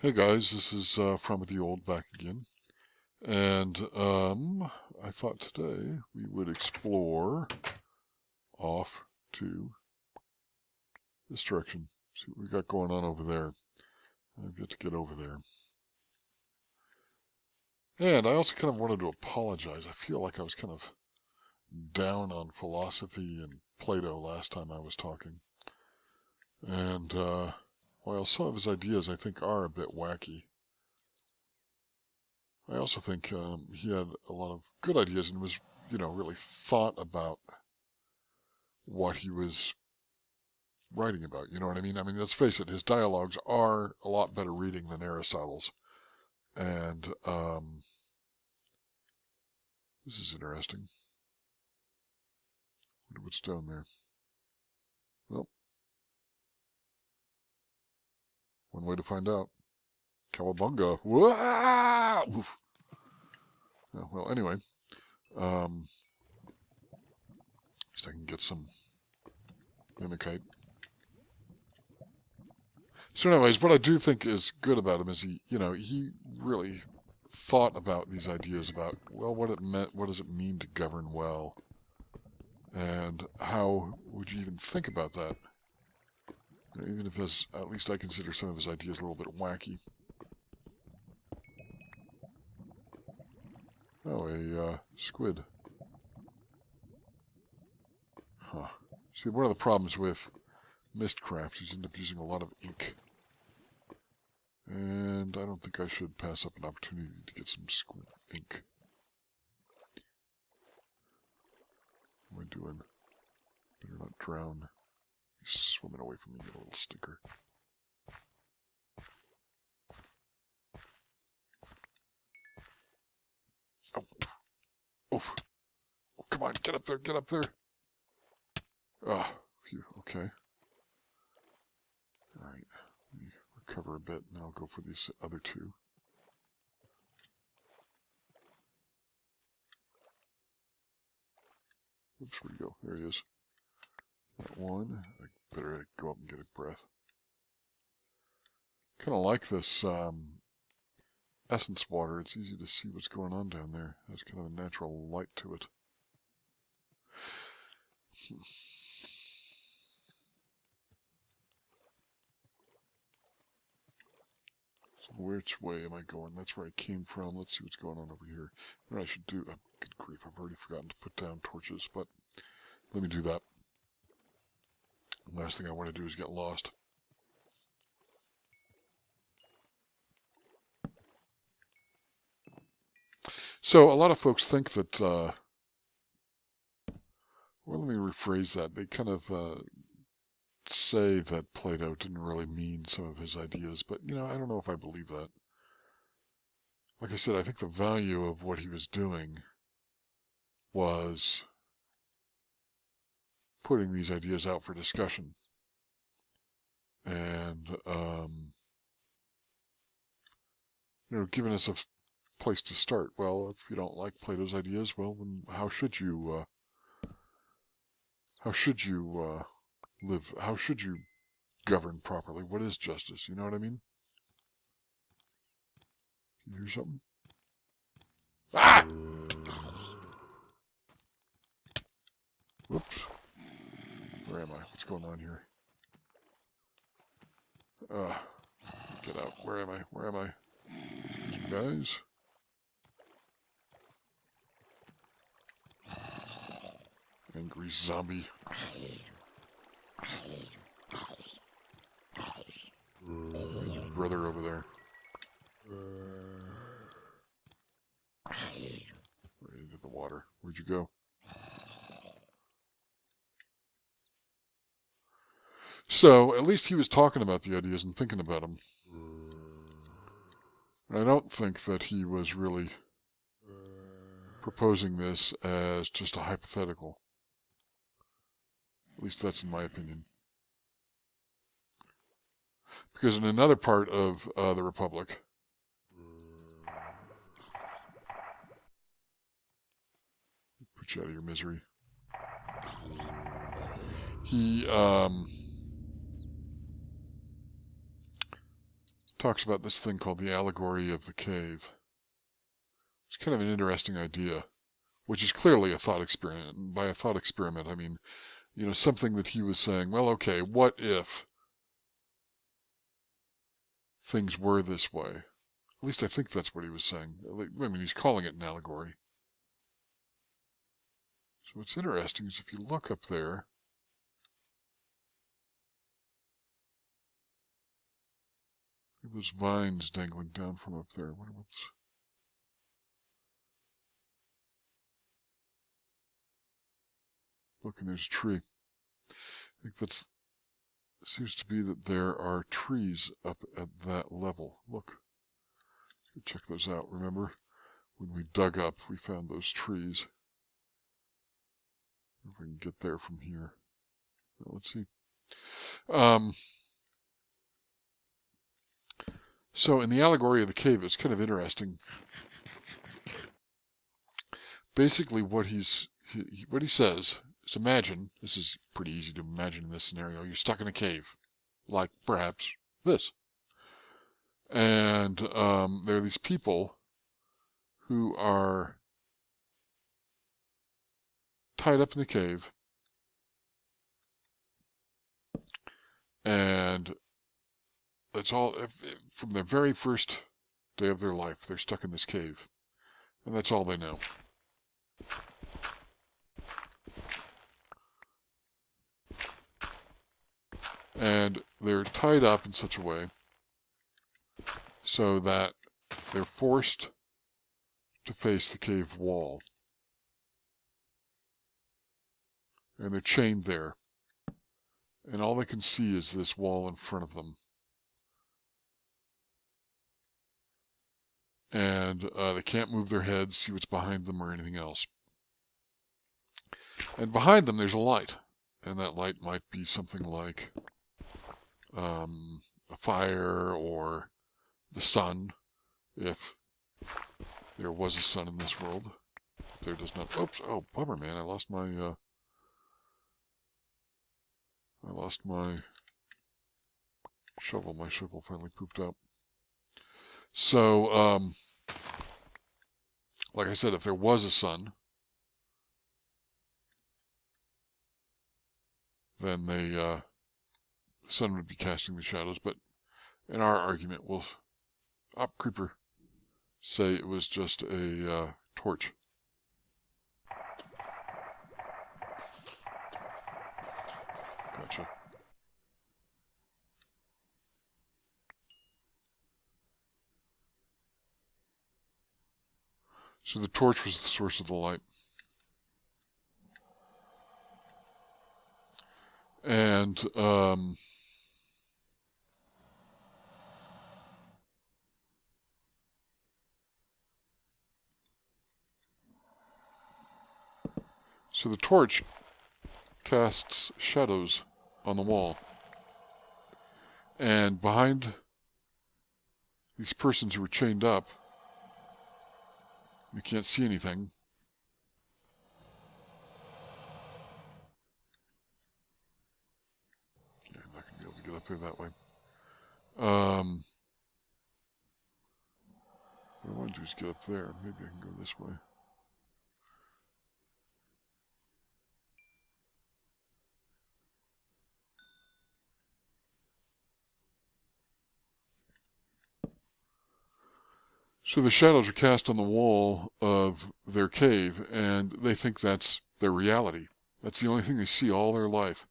Hey guys, this is from the old back again, and I thought today we would explore off to this direction. See what we got going on over there. I've got to get over there. And I also kind of wanted to apologize. I feel like I was kind of down on philosophy and Plato last time I was talking. And while some of his ideas I think are a bit wacky, I also think he had a lot of good ideas and was, really thought about what he was writing about. You know what I mean? I mean, let's face it, his dialogues are a lot better reading than Aristotle's. And this is interesting. Wonder what's down there. Well, one way to find out. Cowabunga. Wah! Oof. Yeah, well, anyway. At least I can get some mimicite. So anyways, what I do think is good about him is he really thought about these ideas about, well, what does it mean to govern well? And how would you even think about that? Even if at least I consider some of his ideas a little bit wacky. Oh, a squid. Huh. See, one of the problems with Mystcraft is you end up using a lot of ink. And I don't think I should pass up an opportunity to get some ink. What am I doing? Better not drown. He's swimming away from me, you little stinker. Oh. Oof. Oh, come on, get up there, get up there. Ah, phew, okay. Alright, let me recover a bit, and then I'll go for these other two. Oops, where'd he go? There he is. That one. I better go up and get a breath. Kind of like this essence water. It's easy to see what's going on down there. It has kind of a natural light to it. So which way am I going? That's where I came from. Let's see what's going on over here. What I should do... Oh, good grief, I've already forgotten to put down torches, but let me do that. The last thing I want to do is get lost. So a lot of folks think that, well, let me rephrase that. They kind of say that Plato didn't really mean some of his ideas, but, I don't know if I believe that. Like I said, I think the value of what he was doing was putting these ideas out for discussion. And, giving us a place to start. Well, if you don't like Plato's ideas, well, then how should you live? How should you govern properly? What is justice? You know what I mean? Can you hear something? Ah! Whoops. Where am I? What's going on here? Get out. Where am I? Where am I? You guys? Angry zombie. Your brother over there. Right into the water. Where'd you go? So, at least he was talking about the ideas and thinking about them. I don't think that he was really proposing this as just a hypothetical. At least that's in my opinion. Because in another part of the Republic, put you out of your misery, he talks about this thing called the allegory of the cave. It's kind of an interesting idea, which is clearly a thought experiment. And by a thought experiment, I mean, you know, something that he was saying, well, okay, what if things were this way? At least I think that's what he was saying. I mean, he's calling it an allegory. So what's interesting is if you look up there, look at those vines dangling down from up there. Look, and there's a tree. I think that's seems to be that there are trees up at that level. Look. Check those out. Remember, when we dug up, we found those trees. If we can get there from here. Well, let's see. So in the allegory of the cave, it's kind of interesting. Basically, what he says is, imagine, this is pretty easy to imagine in this scenario, you're stuck in a cave, like perhaps this. And there are these people who are tied up in the cave, and that's all. From their very first day of their life, they're stuck in this cave, and that's all they know. And they're tied up in such a way so that they're forced to face the cave wall. And they're chained there. And all they can see is this wall in front of them. And they can't move their heads, see what's behind them or anything else. And behind them there's a light. And that light might be something like a fire or the sun, if there was a sun in this world. There does not. Oops! Oh, bummer, man! I lost my shovel. My shovel finally pooped out. So, like I said, if there was a sun, then the sun would be casting the shadows. But in our argument, we'll creeper say it was just a torch. Gotcha. So the torch was the source of the light. And so the torch casts shadows on the wall. And behind these persons who were chained up, you can't see anything. Yeah, I'm not going to be able to get up there that way. What I want to do is get up there. Maybe I can go this way. So the shadows are cast on the wall of their cave, and they think that's their reality. That's the only thing they see all their life,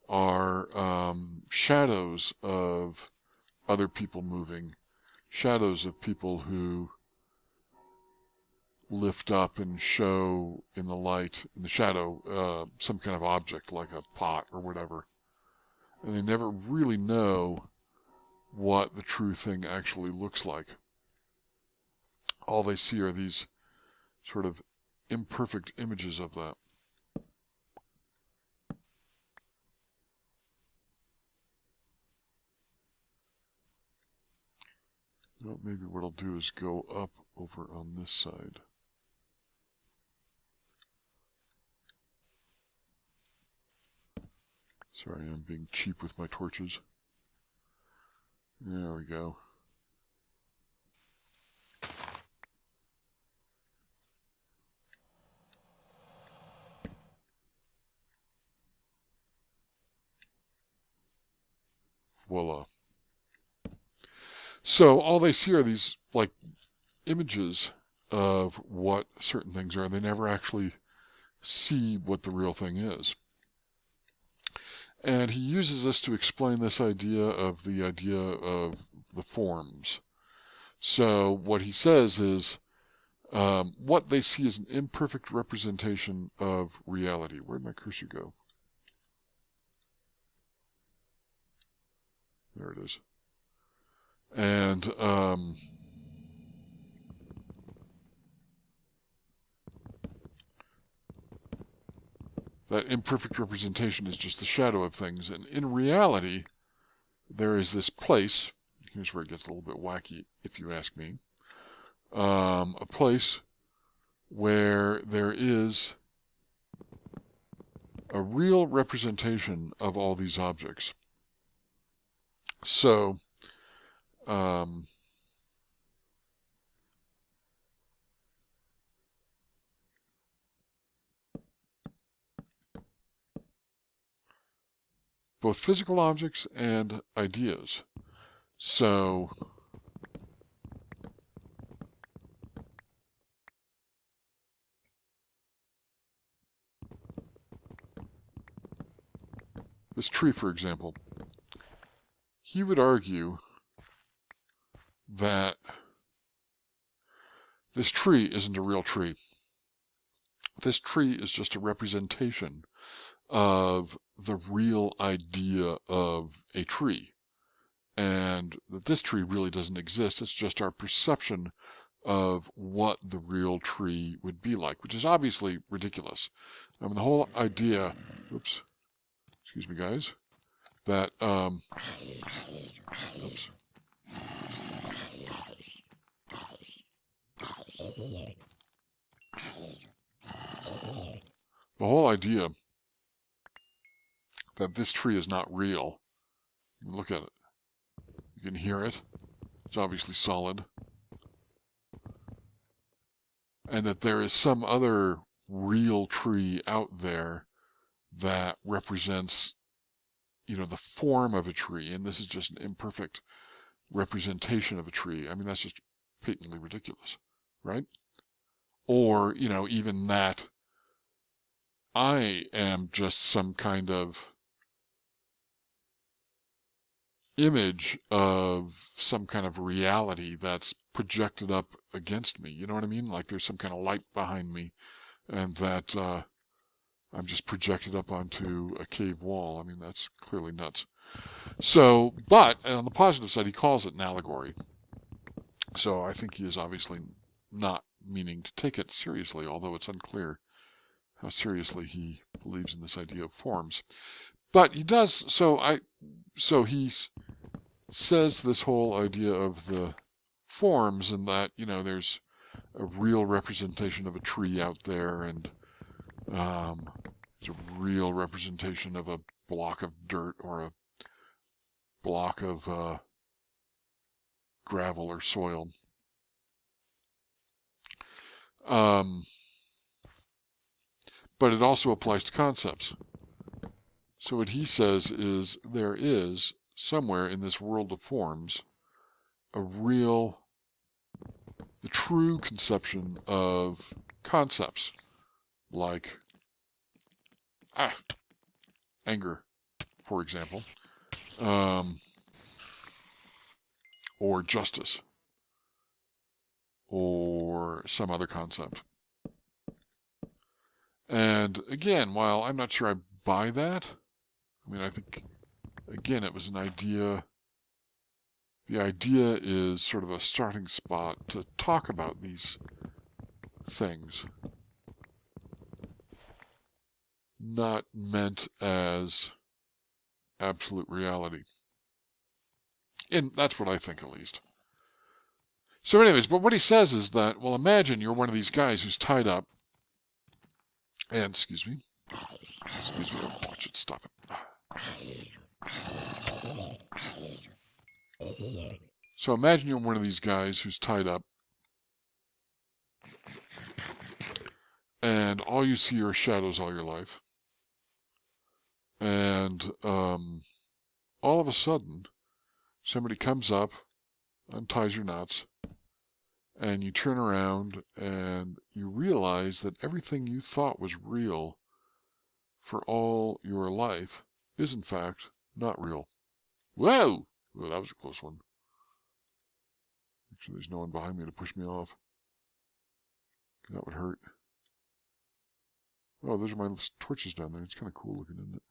are shadows of other people moving, shadows of people who lift up and show in the light, in the shadow, some kind of object like a pot or whatever. And they never really know what the true thing actually looks like. All they see are these sort of imperfect images of that. Well, maybe what I'll do is go up over on this side. Sorry, I'm being cheap with my torches. There we go. voila. So all they see are these, like, images of what certain things are. They never actually see what the real thing is. And he uses this to explain this idea of the forms. So what he says is, what they see is an imperfect representation of reality. Where'd my cursor go? There it is. And that imperfect representation is just the shadow of things. And in reality, there is this place. Here's where it gets a little bit wacky, if you ask me. A place where there is a real representation of all these objects. So, both physical objects and ideas. So, this tree, for example, he would argue that this tree isn't a real tree. This tree is just a representation of the real idea of a tree. And that this tree really doesn't exist. It's just our perception of what the real tree would be like, which is obviously ridiculous. I mean, the whole idea, oops, excuse me, guys, that, oops. The whole idea that this tree is not real, you can look at it, you can hear it, it's obviously solid, and that there is some other real tree out there that represents, you know, the form of a tree, and this is just an imperfect representation of a tree. I mean, that's just patently ridiculous, right? Or, you know, even that I am just some kind of image of some kind of reality that's projected up against me. You know what I mean? Like there's some kind of light behind me, and that I'm just projected up onto a cave wall. I mean, that's clearly nuts. So, but on the positive side, he calls it an allegory. So I think he is obviously not meaning to take it seriously, although it's unclear how seriously he believes in this idea of forms. But he does, so he says this whole idea of the forms, and that, you know, there's a real representation of a tree out there, and there's a real representation of a block of dirt or a block of gravel or soil. But it also applies to concepts. So what he says is there is somewhere in this world of forms the true conception of concepts, like anger, for example, or justice, or some other concept. And again, while I'm not sure I buy that, I mean, I think, again, it was an idea. The idea is sort of a starting spot to talk about these things, not meant as absolute reality. And that's what I think, at least. So anyways, but what he says is that, well, imagine you're one of these guys who's tied up, and, excuse me, oh, watch it, stop it. So imagine you're one of these guys who's tied up, and all you see are shadows all your life, and all of a sudden somebody comes up, unties your nuts, and you turn around and you realize that everything you thought was real for all your life is in fact not real. Whoa! Well, that was a close one. Make sure there's no one behind me to push me off. That would hurt. Oh, those are my torches down there. It's kind of cool looking, isn't it?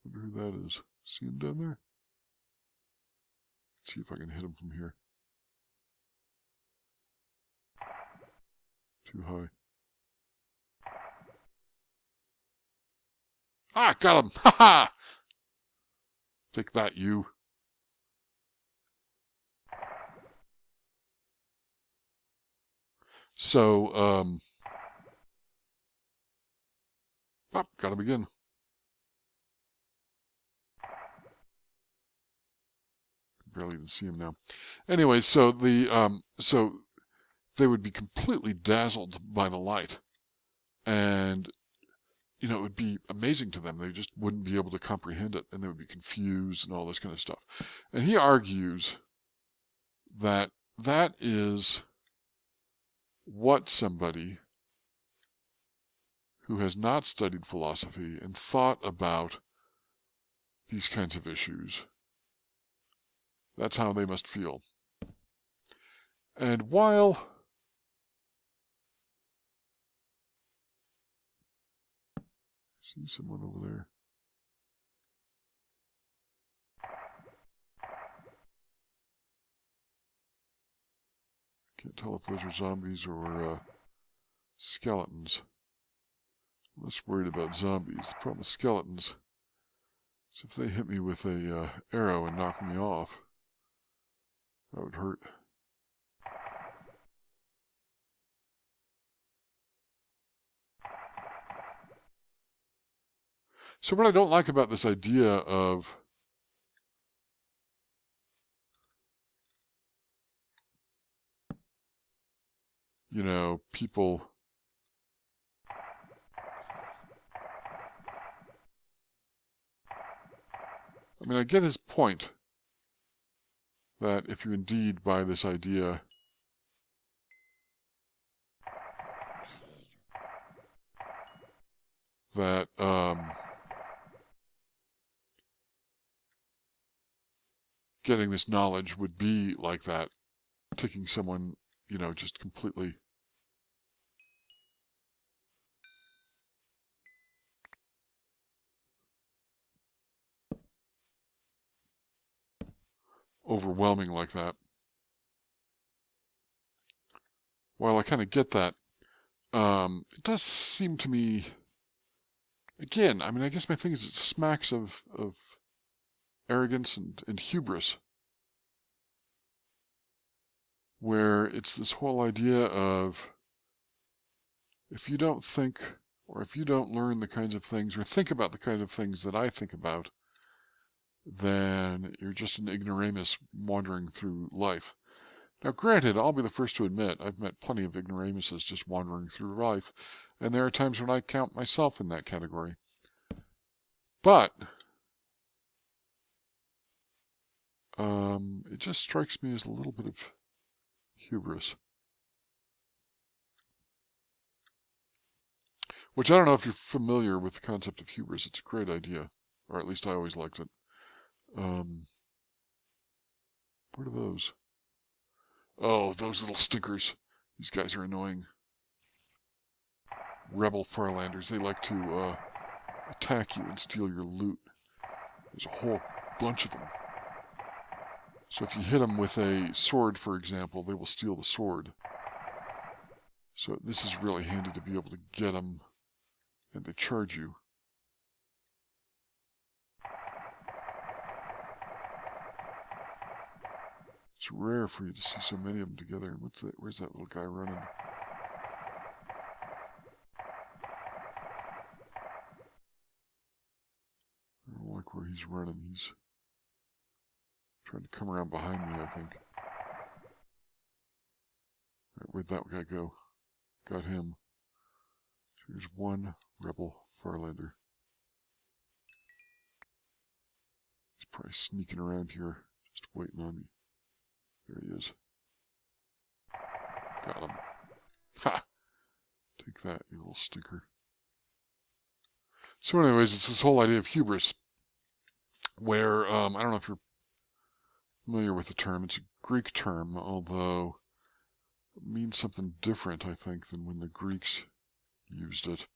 Wonder who that is. See him down there? Let's see if I can hit him from here. Too high. Ah, got him! Ha ha! Take that, you. So, got him again. Barely even see him now. Anyway, so so they would be completely dazzled by the light, and it would be amazing to them. They just wouldn't be able to comprehend it, and they would be confused and all this kind of stuff. And he argues that that is what somebody who has not studied philosophy and thought about these kinds of issues, that's how they must feel. And while see someone over there. Can't tell if those are zombies or skeletons. I'm less worried about zombies. The problem with skeletons is if they hit me with a arrow and knock me off, that would hurt. So what I don't like about this idea of people I get his point that if you indeed buy this idea that getting this knowledge would be like that, taking someone, just completely overwhelming like that. While I kind of get that, it does seem to me, again, I guess my thing is it smacks of arrogance and hubris, where it's this whole idea of if you don't think, or if you don't learn the kinds of things, or think about the kind of things that I think about, then you're just an ignoramus wandering through life. Now, granted, I'll be the first to admit I've met plenty of ignoramuses just wandering through life, and there are times when I count myself in that category. But it just strikes me as a little bit of hubris. Which I don't know if you're familiar with the concept of hubris. It's a great idea, or at least I always liked it. What are those? Oh, those little stinkers. These guys are annoying. Rebel Farlanders. They like to attack you and steal your loot. There's a whole bunch of them. So if you hit them with a sword, for example, they will steal the sword. So this is really handy to be able to get them, and they charge you. It's rare for you to see so many of them together. And where's that little guy running? I don't like where he's running. He's trying to come around behind me, I think. Right, where'd that guy go? Got him. Here's one rebel Farlander. Probably sneaking around here, just waiting on me. There he is. Got him. Ha! Take that, you little stinker. So anyways, it's this whole idea of hubris, where, I don't know if you're familiar with the term. It's a Greek term, although it means something different, I think, than when the Greeks used it.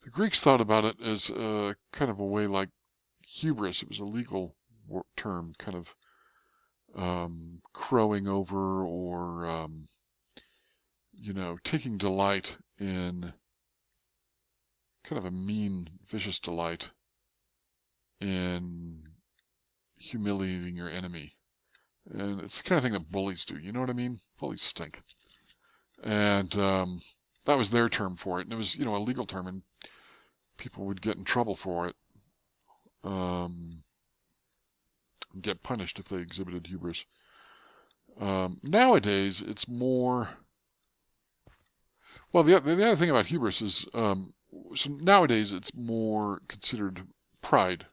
The Greeks thought about it as kind of a way like hubris. It was a legal term, kind of crowing over or, you know, taking delight in, kind of a mean, vicious delight in humiliating your enemy. And it's the kind of thing that bullies do, you know what I mean? Bullies stink. And that was their term for it. And it was, you know, a legal term, and people would get in trouble for it. And get punished if they exhibited hubris. Nowadays, it's more... Well, the other thing about hubris is, so nowadays it's more considered pride.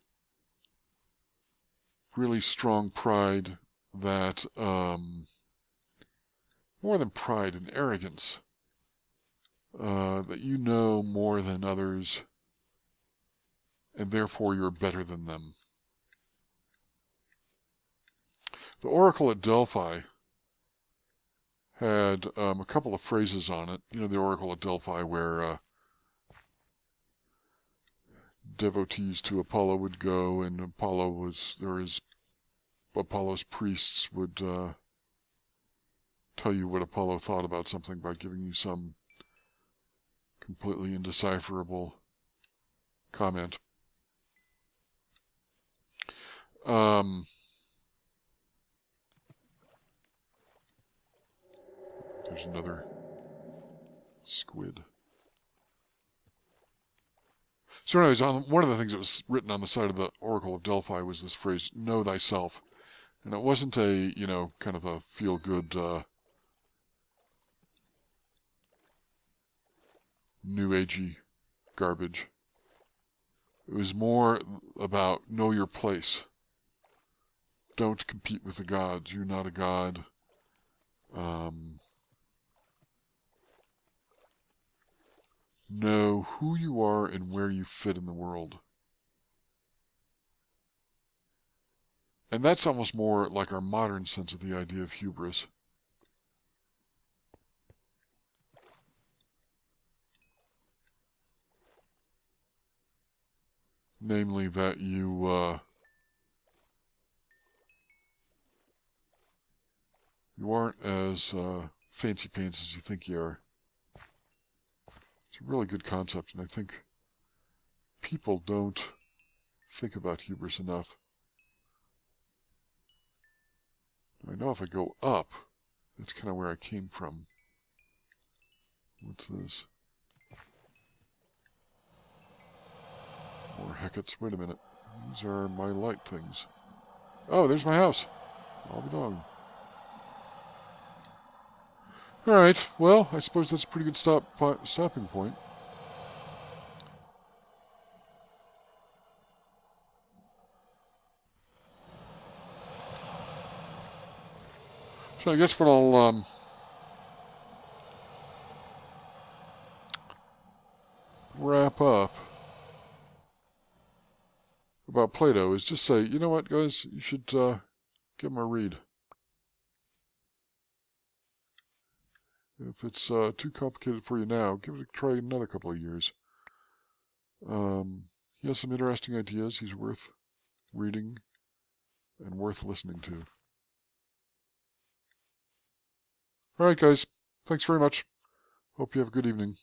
Really strong pride that, more than pride and arrogance, that you know more than others, and therefore you're better than them. The Oracle at Delphi had a couple of phrases on it. You know, the Oracle at Delphi, where devotees to Apollo would go, and Apollo's priests would tell you what Apollo thought about something by giving you some completely indecipherable comment. There's another squid. So anyways, one of the things that was written on the side of the Oracle of Delphi was this phrase, know thyself. And it wasn't a, you know, kind of a feel-good, new agey garbage. It was more about know your place. Don't compete with the gods. You're not a god. Know who you are and where you fit in the world. And that's almost more like our modern sense of the idea of hubris. Namely that you aren't as fancy pants as you think you are. It's a really good concept, and I think people don't think about hubris enough. I know if I go up, that's kind of where I came from. What's this? More Hecates. Wait a minute. These are my light things. Oh, there's my house. I'll be dog. Alright, well, I suppose that's a pretty good stopping point. So I guess what I'll wrap up about Plato is just say, you know what, guys, you should give him a read. If it's too complicated for you now, give it a try another couple of years. He has some interesting ideas. He's worth reading and worth listening to. Alright, guys. Thanks very much. Hope you have a good evening.